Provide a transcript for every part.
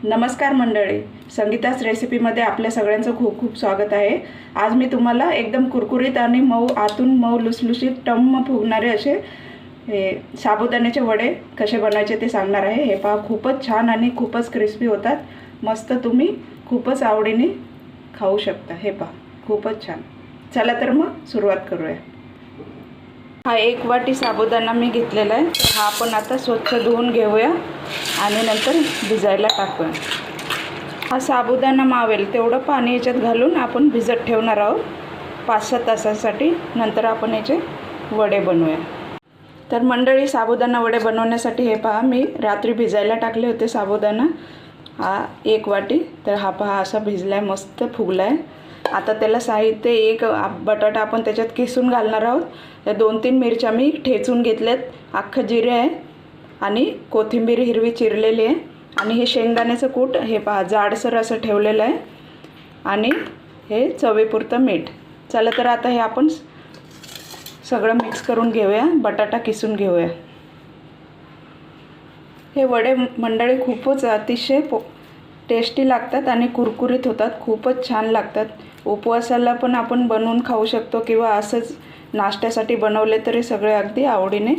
नमस्कार मंडळी, संगीताच रेसिपीमध्ये आपल्या सगळ्यांचं खूप खूप स्वागत आहे। आज मी तुम्हाला एकदम कुरकुरीत आणि मऊ, आतून मऊ लुसलुशीत टम्म फुगणारे असे साबुदाण्याचे वडे कसे बनवायचे ते सांगणार आहे। हे पहा, खूपच छान आणि खूपच क्रिस्पी होतात। मस्त, तुम्ही खूपच आवडीने खाऊ शकता। हे पहा, खूपच छान। चला तर मग सुरुवात करूया। हा 1 वाटी साबुदाणा मी घेतलेला आहे। हा आपण आता स्वच्छ धुवून घेऊया आणि नंतर भिजायला टाकूया। हा साबुदाणा मावेल तेवढं पाणी याच्यात घालून आपण भिजत ठेवणार आहोत 5-6 तासांसाठी। नंतर आपण याचे वडे बनवूया। तर मंडळी, साबुदाणा वडे बनवण्यासाठी हे पहा, मी रात्री भिजायला टाकले होते साबुदाणा। हा 1 वाटी, तर हा पहा असा भिजलाय, मस्त फुगलाय। आता त्याला साहित्य, एक बटाटा आपण त्याच्यात किसून घालणार आहोत। या 2-3 मिरच्या मी ठेचून घेतल्यात, अख्खं जिरे आहे आणि कोथिंबीर हिरवी चिरलेली आहे आणि हे शेंगदाण्याचं कूट हे पहा जाडसर असं ठेवलेलं आहे आणि हे चवीपुरतं मीठ। चला तर आता हे आपण सगळं मिक्स करून घेऊया, बटाटा किसून घेऊया। हे वडे मंडळी खूपच अतिशय टेस्टी लागतात आणि कुरकुरीत होतात, खूपच छान लागतात। उपवासाला पण आपण बनवून खाऊ शकतो किंवा असंच नाश्त्यासाठी बनवले तरी सगळे अगदी आवडीने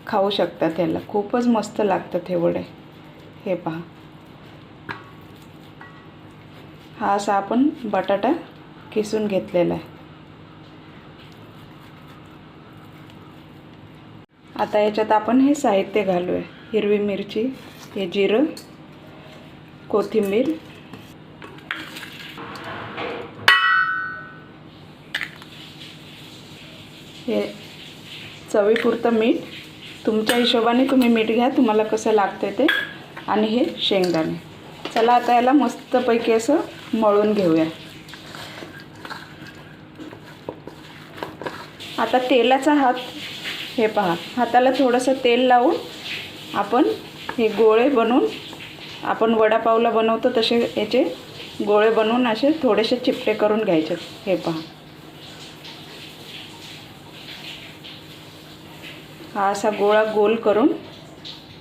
खाऊ शकतात। याला खूपच मस्त लागतात हे वडे। हे पहा, हा असा आपण बटाटा किसून घेतलेला आहे। आता याच्यात आपण हे साहित्य घालूया। हिरवी मिरची, हे जिरं, कोथिंबीर, हे चवीपुरतं मीठ, तुमच्या हिशोबाने तुम्ही मीठ घ्या, तुम्हाला कसं लागते ते, आणि हे शेंगदाणे। चला आता याला मस्तपैकी असं मळून घेऊया। आता तेलाचा हात, हे पहा, हाताला थोडंसं तेल लावून आपण हे गोळे बनवून, आपण वडापावला बनवतो तसे याचे गोळे बनवून असे थोडेसे चिपटे करून घ्यायचे। हे पहा, हा असा गोळा गोल करून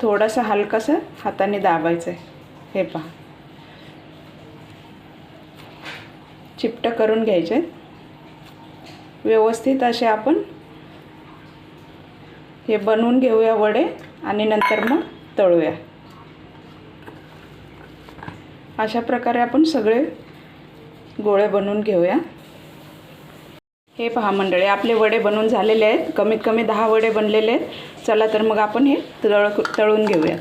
थोडासा हलकासा हाताने दाबायचं आहे। हे पहा, चिपट करून घ्यायचे व्यवस्थित असे। आपण हे बनवून घेऊया वडे आणि नंतर मग तळूया। अशा प्रकारे आपण सगळे गोळे बनवून घेऊया। हे पहा मंडळी, आपले वडे बनवून झालेले आहेत। कमीत कमी 10 वडे बनलेले आहेत। चला तर मग आपण हे तळून घेऊया।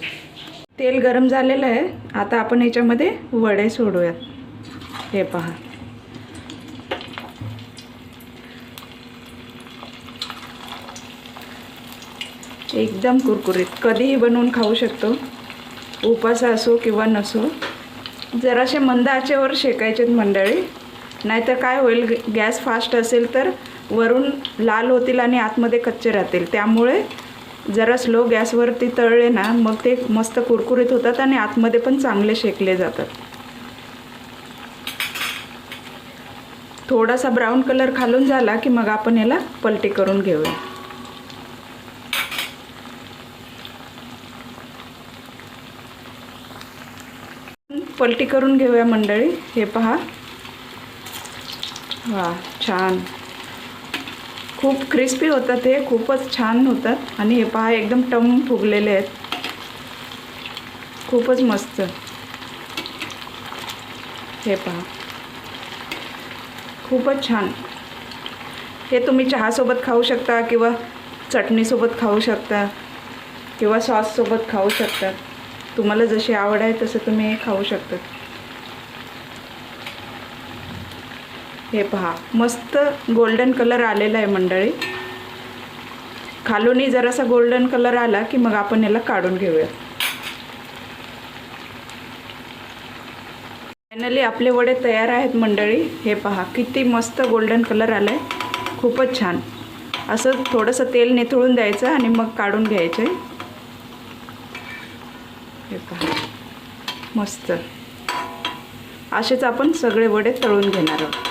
तेल गरम झालेलं आहे, आता आपण याच्यामध्ये वडे सोडूयात। हे पहा, एकदम कुरकुरीत, कधीही बनवून खाऊ शकतो, उपास असो किंवा नसो। जराशे मंद आचेवर शेकायचे मंडळी, नाहीतर काय होईल, गॅस फास्ट असेल तर वरून लाल होतील आणि आतमध्ये कच्चे राहतील। त्यामुळे जरा स्लो गॅसवरती तळले ना, मग ते मस्त कुरकुरीत होतात आणि आतमध्ये पण चांगले शेकले जातात। थोडासा ब्राऊन कलर खालून झाला की मग आपण याला पलटी करून घेऊया। पलटी करून घेऊया मंडळी। हे पहा, वा, छान, खूप क्रिस्पी होतात, हे खूपच छान होतात। आणि हे पहा, एकदम टम फुगलेले आहेत, खूपच मस्त। हे पहा, खूपच छान। हे तुम्ही चहासोबत खाऊ शकता किंवा चटणीसोबत खाऊ शकता किंवा सॉससोबत खाऊ शकता। तुम्हाला जशी आवड आहे तसं तुम्ही हे खाऊ शकता। हे पहा, मस्त गोल्डन कलर आलेला आहे मंडळी। खालूनही जरासा गोल्डन कलर आला की मग आपण याला काढून घेऊया। फायनली आपले वडे तयार आहेत मंडळी। हे पहा, किती मस्त गोल्डन कलर आला आहे, खूपच छान। असं थोडंसं तेल निथळून द्यायचं आणि मग काढून घ्यायचे। हे पहा, मस्त, असेच आपण सगळे वडे तळून घेणार आहोत।